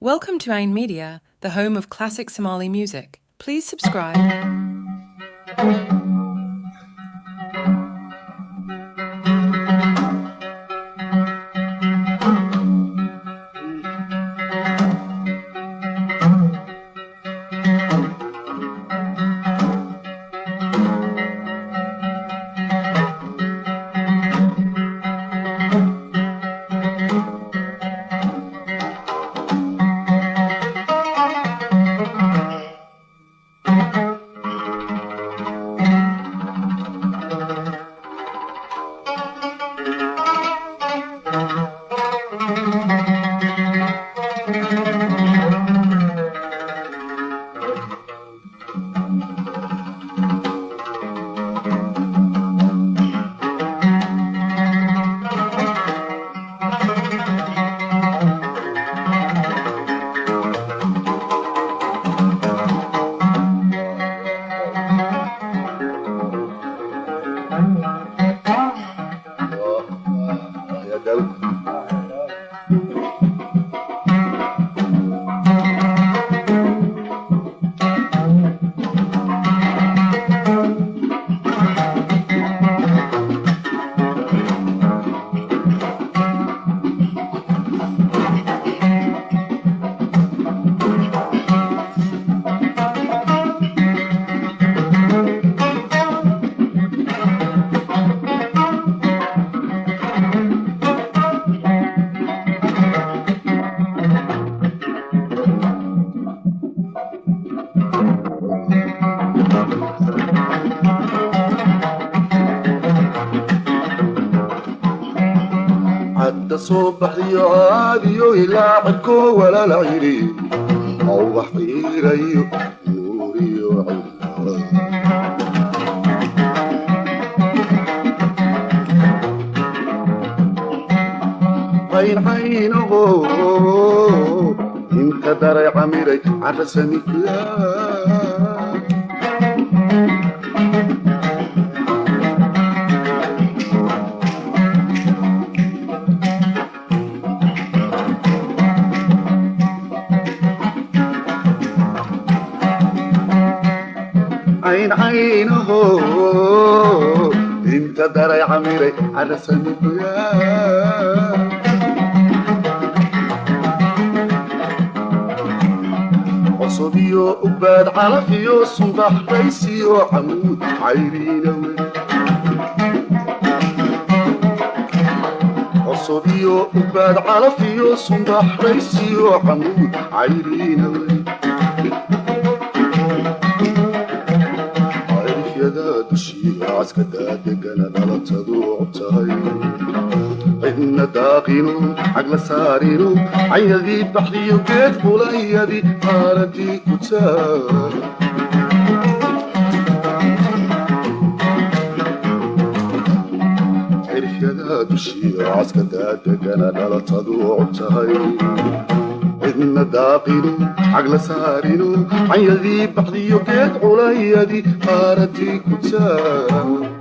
Welcome to Ain Media, the home of classic Somali music. Please subscribe. صبحيو عاديو يلاعبكو ولا العيري أو وحيريو نوريو عين عينه انت داري عميري عرسني عين عينه انت داري عميري على سنك يا عصبيو أباد عرفيو صنبح ريسيو عمود عيرينو عصبيو أباد عرفيو صنبح ريسيو عمود عيرينو عسكتا دقنا دلتدو عبتهي إن داقينو عقل سارينو عين ذي بحريو كيت بولي ذي قارتي كتار عرف يدا دشي عسكتا دقنا دلتدو عبتهي إن داقينو عقل سارينو عين ذي بحريو كيت بولي ذي قارتي كتار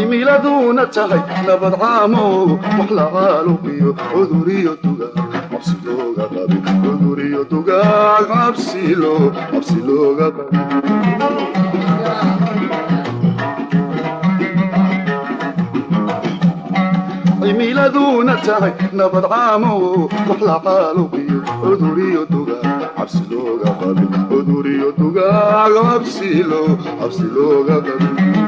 ميلادونا تهي لبض عامو وحلا غالوبيو عذوريو توغا عبسيلوغا قابي عذوريو توغا عبسيلوغا قابي ميلادونا تهي لبض عامو وحلا غالوبيو عذوريو توغا عبسيلوغا قابي عذوريو توغا عبسيلوغا قابي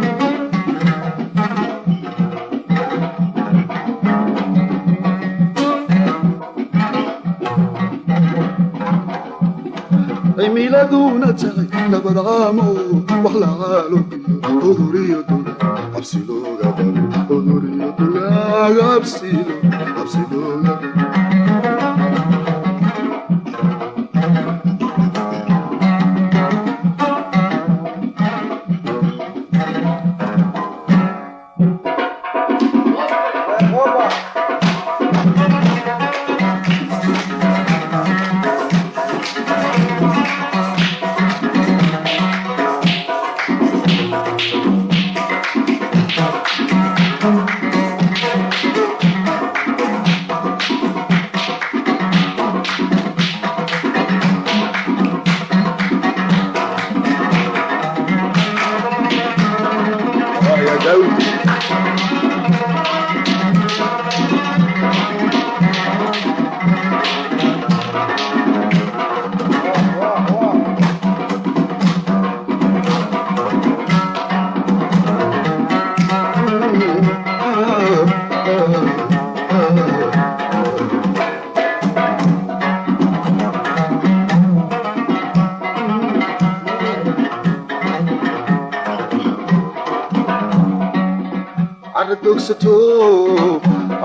ميلادونا تغي لبض عامو وحلا غالو عذوريو توغا عبسيلوغا قابي عذوريو توغا عبسيلوغا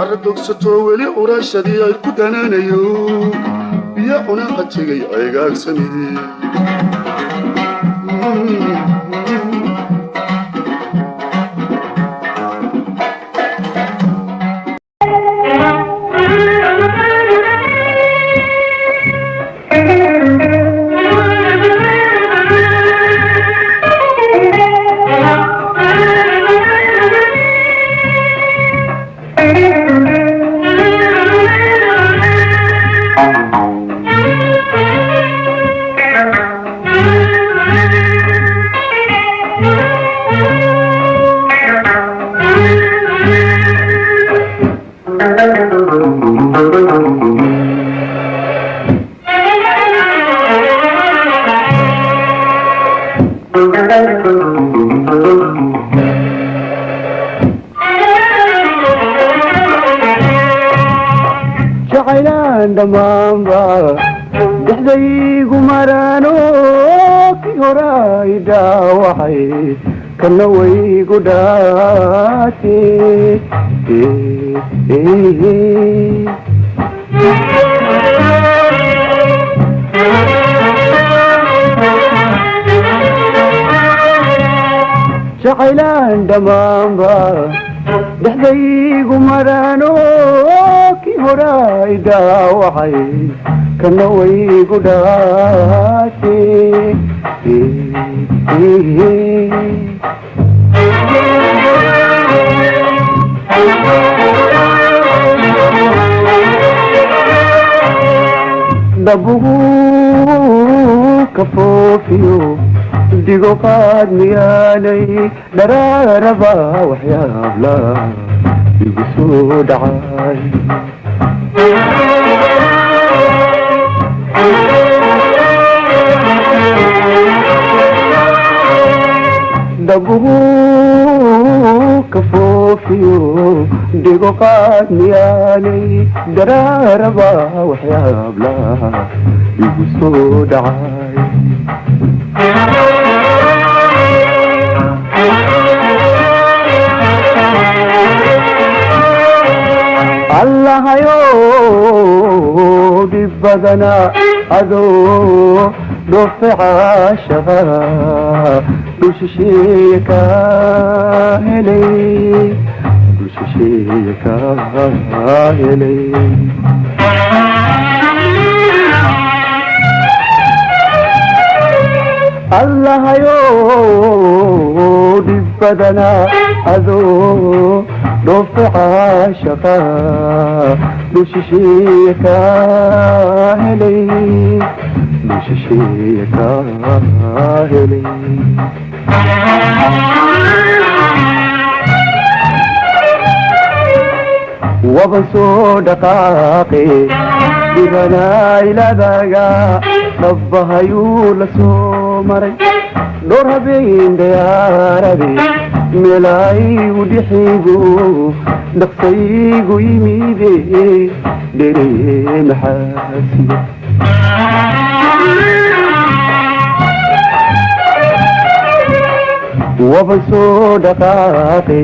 aradogsato weli urashadii ay ku danaanayo biyo cunaqa tegay aygaagsamidii dhammaanba dhexdaygu maraano kii horay dhaawacay kana waygu dhaate jacaylaan dhammaanba dhexdaygu maraano kii horay dhaawacay kana waygu dhaate dhabugu ka foofiyo digo qaad miyaanay dharaaraba waxyaabla igu soo dhacay dhabugu ka foofiyo digo qaad miyaanay dharaaraba waxyaabla igu soo dhacay allahayo dhib badana adoo dhoofe caashaqa dhushisheeye ka helay dhushisheeye ka helay allahayo dhib badana adoo dhoofe caashaqa dhushisheeye ka helay dhushisheeye ka helay waban soo dhaqaaqe dhibanaailadaga dhabbahayuu la soo maray dhowr habeen dayaarade meelaygu dhixigu dhaqsaygu yimide dhere maxaasiya waban soo dhaqaaqe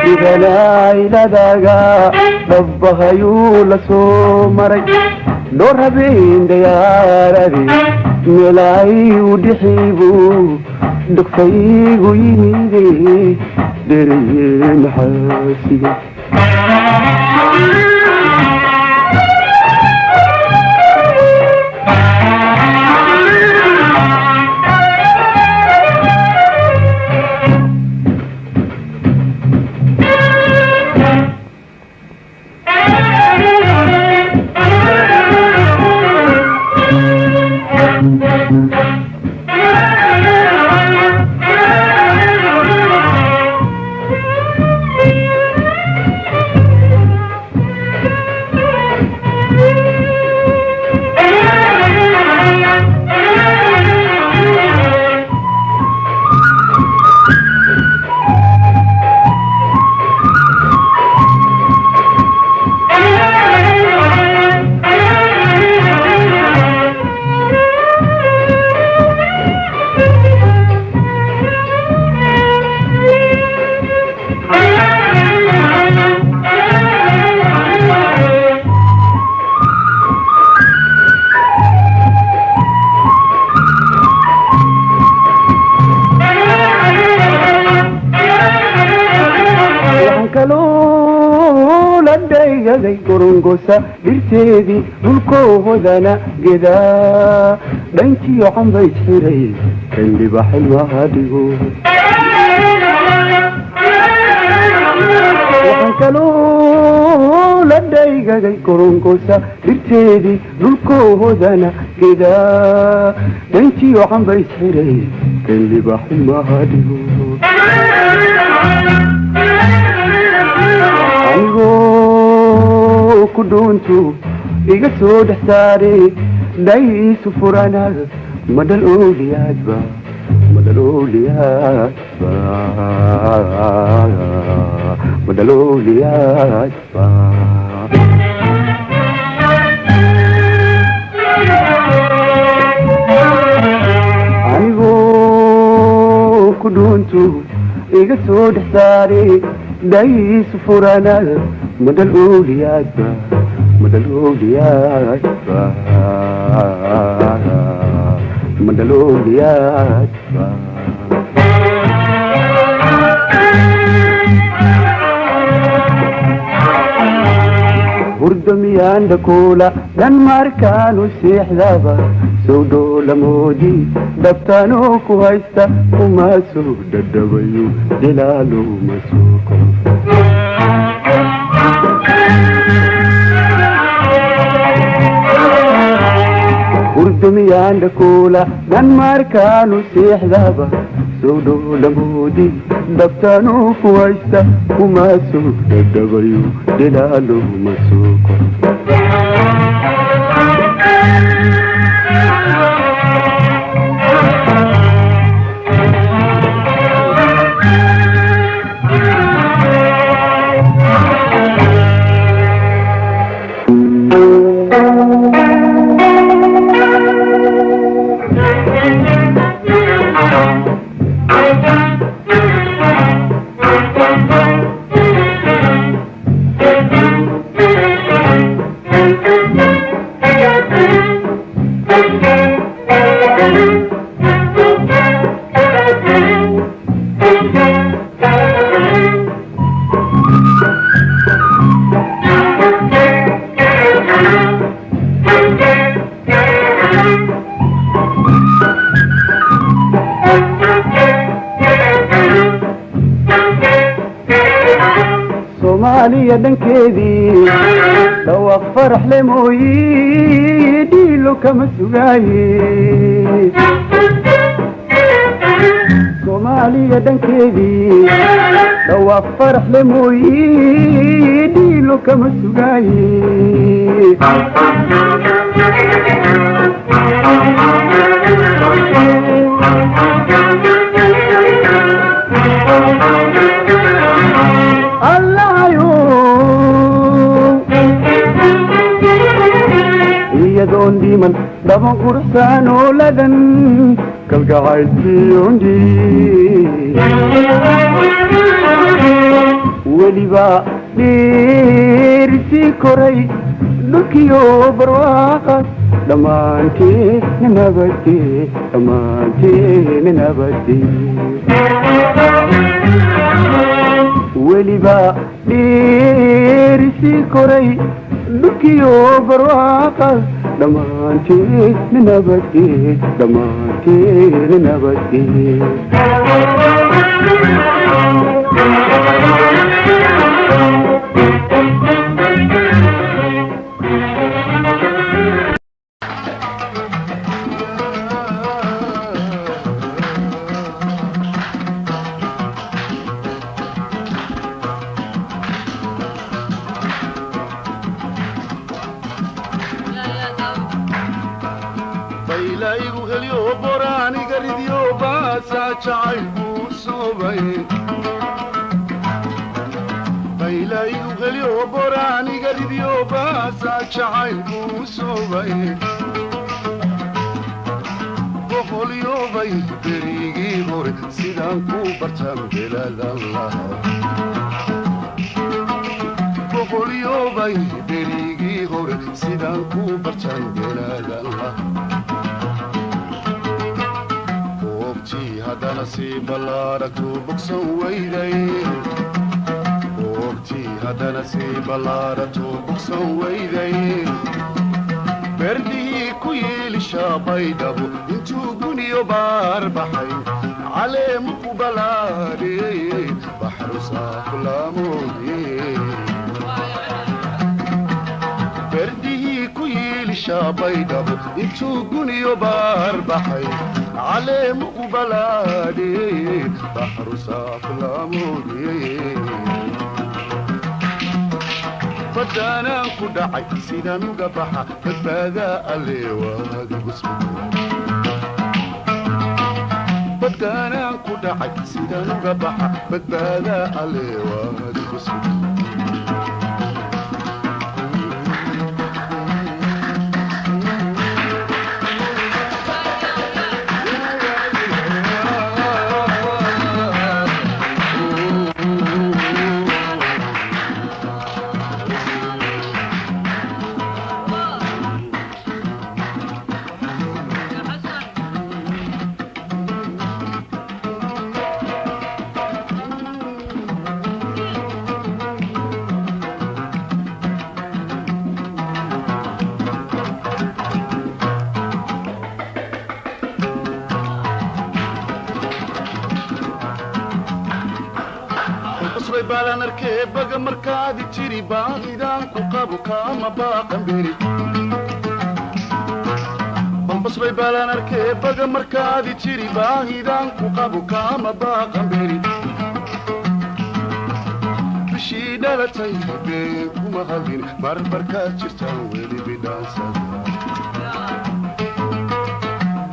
dhibanaailadaga dhabbahayuu la soo maray dhowr habeen dayaarade meelaygu dhixigu dhaqsaygu yimide dhere maxaasiya kaloo la dhaygaday gorongosa dhirteedii dhulkoohodana gedaa dhankiyo canbays xiray kan dhibaxilmaha dhigo waxaan kaloo la dhaygaday gorongosa dhirteedii dhulkoohodana gedaa dhankiyo canbays xiray kan dhibaxilmaha dhigo anigoo ku dhuuntu iga soo dhex saare dhaysu furanaad madhal ooliyaadba madhal ooliyaadba madhal ooliyaadba anigoo ku dhuuntu iga soo dhex saare dhaysu furanaad madhal ooliyaadba madhal ooliyaadba madhal ooliyaadba hurdo miyaan dhakoola dhan markaanu seexdaba soo dhoola dhabtaanoo ku haysta kuma soo dhadhabayo jalaalo ma soo koofo hurdo miyaan dhakoola dhan markaanu seexdaba soo dhoola dhabtaanoo ku haysta kuma soo dhadhabayo jalaalo ma soo koofo soomaaliya dhankeedii dhawaaq farax le mooyi dhiilo kama sugaaye soomaaliya dhankeedii dhawaaq farax le mooyi dhiilo kama sugaaye iyadoon dhiman dhaban quruxsaan oo ladan kalgacaylkiyondi weliba dheerisii koray dhulkiyo barwaaqas dhammaanteena nabadgee dhammaanteena nabadgee weliba dheerisii koray dhulkiyo barwaaqas dhammaanteena nabadgee dhammaanteena nabadgee baylaygu helyo boraaniga ridyo baasa jacaylku soobay baylaygu helyo boraaniga ridyo baasa jacaylku soobay boqolyobay berigii hore sidaan ku bartaan belaadan lahaa boqolyobay berigii hore sidaan ku bartaan belaadan lahaa haddana sii ballaaragtu bogsan weyday haddana sii ballaarato bogsan weyday berdihii ku yiilishaa baydhabo intuu guniyo baar baxay caleemu ku balaadhiyey baxru saaflaamoodiyey berdihii ku yiilishaa baydhabo intuu guniyo baar baxay caleemu ku balaadhiyey baxru saaflaamoodiyey baddaanaan ku dhacay sidaan uga baxa badbaadaa alle waadigu baddaanaan ku dhacay sidaan uga baxa badbaadaa alle waadigu balan arkee baga markaadi jiri baahidaan ku qabu kaama baaqan beri balbasbay balan arkee baga markaadi jiri baahidaan ku qabu kaama baaqan beri bishii dhalatay been kuma hadin marmarkaad jirtaan weli bidhaansada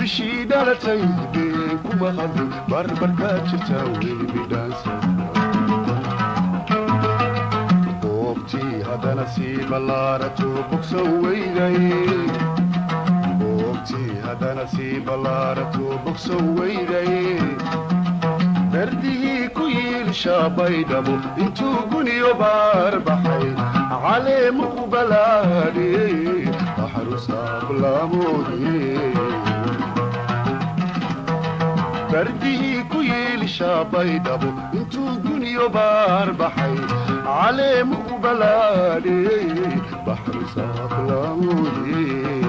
bishii dhalatay been kuma hadin marmarkaad jirtaan weli bidhaansada haddana sii ballaarato bogsan weyday boogtii haddana sii ballaarato bogsan weyday berdihii ku yiilishaa baydhabo intuu guniyo baar baxay caleemu ku balaadhiyey baxru saaflaamoodiyey berdihii ku yiilishaa baydhabo intuu guniyo baar baxay caleemu ku balaadhiyey baxru saaflaamoodiyey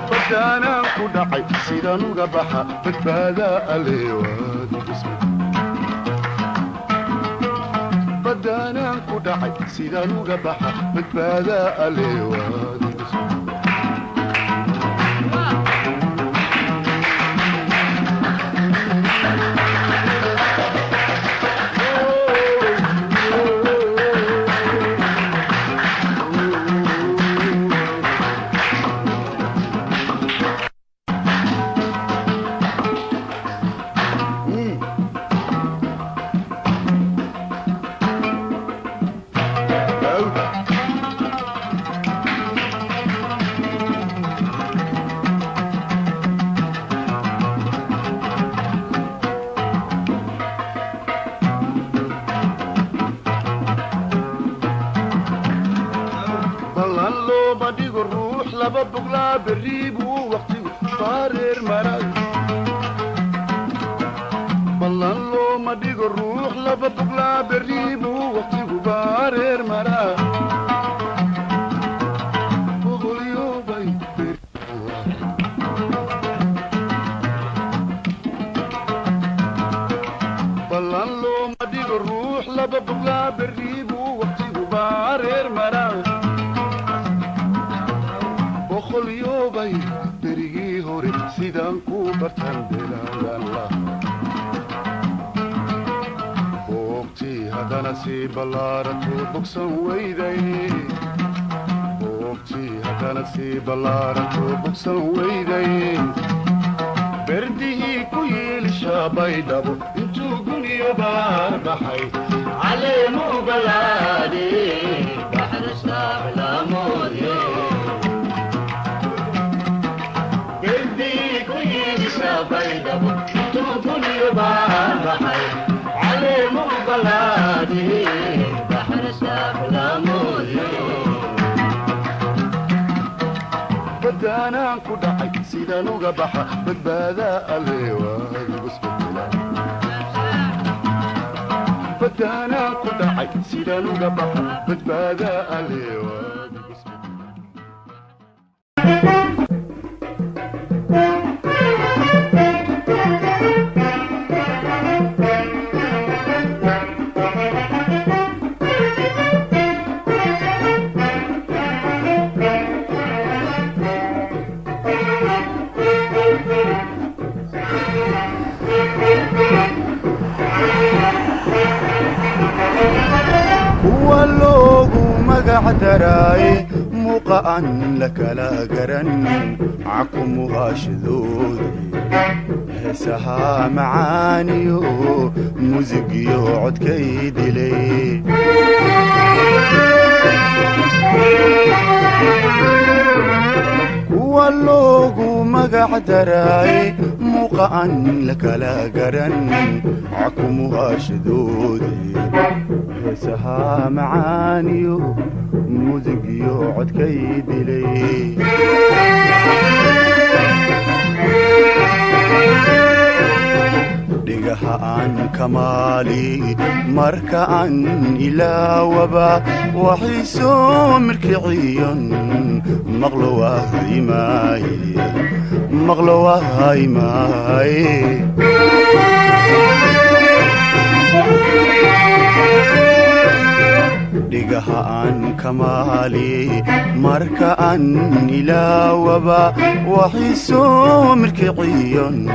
baddaanaan ku dhacay sidaan uga baxa badbaadaa alle waadigu baddaanaan ku dhacay sidaan uga baxa badbaadaa alle waadigu ballan looma dhigo ruux laba buglaa berri buu waqtigu baareer maraa boqolyoobay ballan looma dhigo ruux laba buglaa berri buu waqtigu baareer maraa boqolyoobay berigii hore sidaan ku bartan belaadan lah haddana sii ballaarato bogsan weyday boogtii haddana sii ballaarato bogsan weyday berdihii ku yiilishaa baydhabo intuu guniyo baar baxay caleemu balaadhiyey baxru saaflaamoodiyey berdihii ku yiilishaa baydhabo intuu guniyo baar baxay عليم بلادي بحر سافلامودي بدانا كدحي سيدا نوغا بحا بدبادا اللي وادي بسبتلا فتانا كدعي سيدان وقبح بتبادا الهوى دراي موقعا لك لا قرن عكم وغاشذودي هسها معانيو موزيقيو عد كيدي لي واللوغو مقع دراي موقعا لك لا قرن عكم وغاشذودي هسها معانيو موزيقيو عد كيدي لي دقها عن كمالي مركا عن إلى وبا وحيسو مركعيون مغلوة هاي مغلوة هاي ماي دقها عن كمالي مركا عن إلى وبا وحيسو مركعيون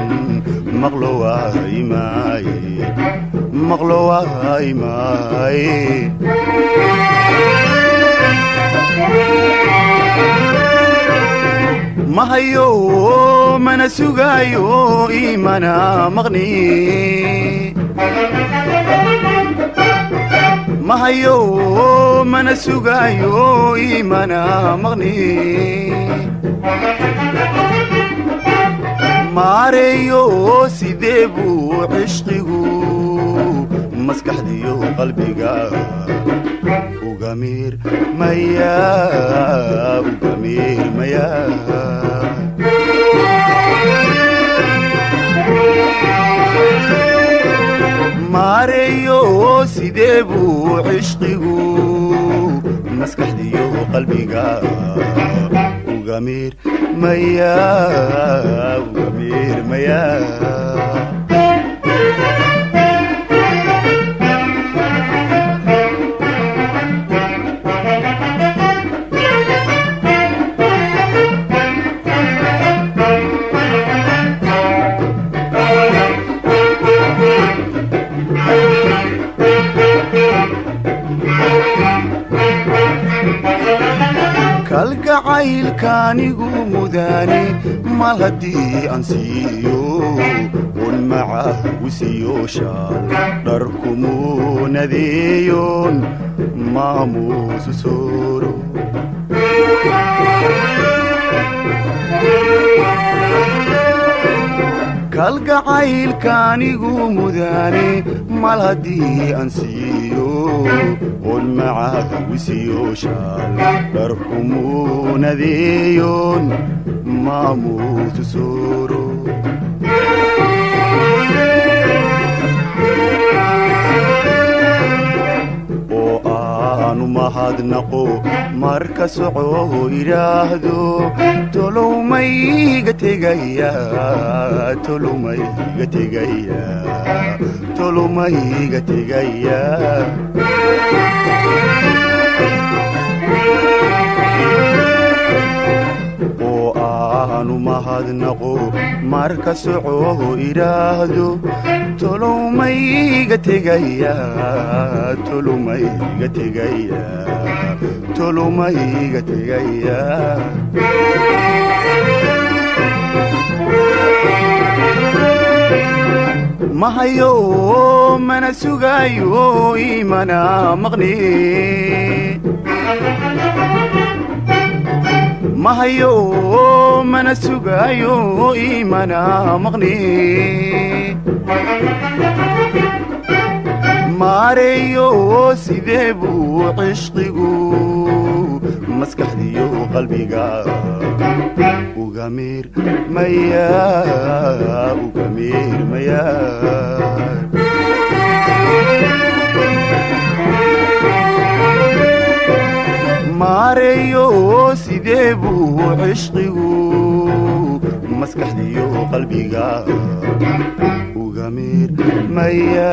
مغلوة هاي ماي مغلوة هاي ماي ما هيو من سوغايو إيمانا مغني ما هيو من سوغايو إيمانا مغني ماريو سيديبو عشقيو مسكح ديو قلبيقا وقمير ميا وقمير ميا ماريو سيديبو عشقيو مسكح ديو قلبيقا وقمير ميا وقمير ميا كالقعيل كان يقو مداني مال هدي أنسيو والمعاه وسيو شال دركمو نذيون مامو سسورو كالقعيل كان يقو مداني مال هدي أنسيو والمعاه وسيو شال دركمو نذيون مامو تسورو وآنو مهدنقو مركز عوه إراهدو تلو ميغة تغيا تلو ميغة تغيا تلو ميغة تغيا وآنو مهدنقو مركز عوه إراهدو تلو ميغة تغيا تلو ميغة تغيا تلو ميغة تغيا ما هيو من سوغايو إيمانا مغني ما هيو من سوغايو إيمانا مغني ماريو سيديبو عشقيو مسكح ديو قلبيقا وقمير ميا وقمير ميا sideebuu cishqigu maskaxdiyo qalbiga uga miirmaya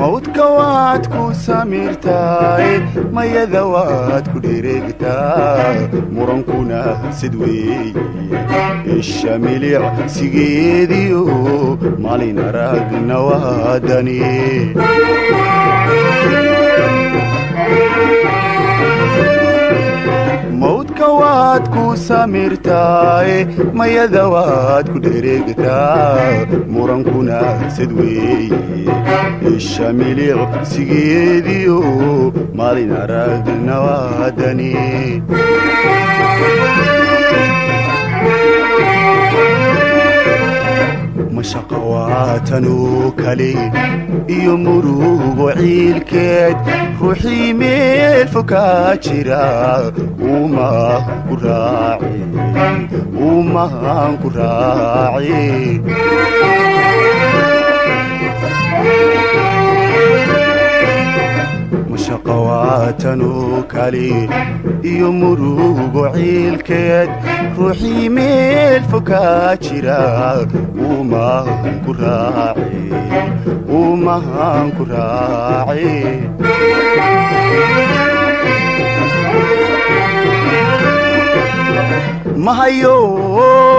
mawdka waad ku samirtaay mayada waad ku dhereegtaa murankuna sid weeye isha milicsigeediyo maalin aragna waadani mawdka waad ku samirtaay mayada waad ku dhereegtaa murankuna sid weeye isha milicsigeediyo maalin aragna waadani mashaqa waatanoo kale iyo murugo ciilkeed ruuxii meel fokaa jira umahan ku raaci mashaqa waatanoo kale iyo murugo ciilkeed ruuxii meel fokaa jira umahan ku raaci mahayo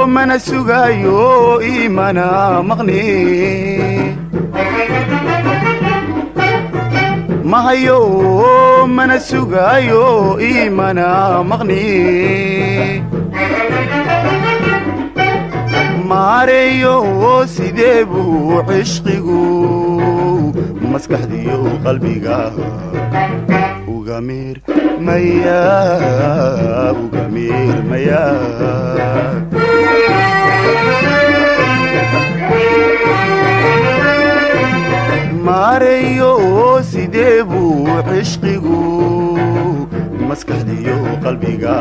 mana sugayo imana maqni mahayo mana sugayo imana maqni maareeyo sideebuu cishqigu maskaxdiyo qalbiga uga miirmaya maareeyo sideebuu cishqigu maskaxdiyo qalbiga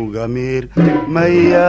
uga miirmaya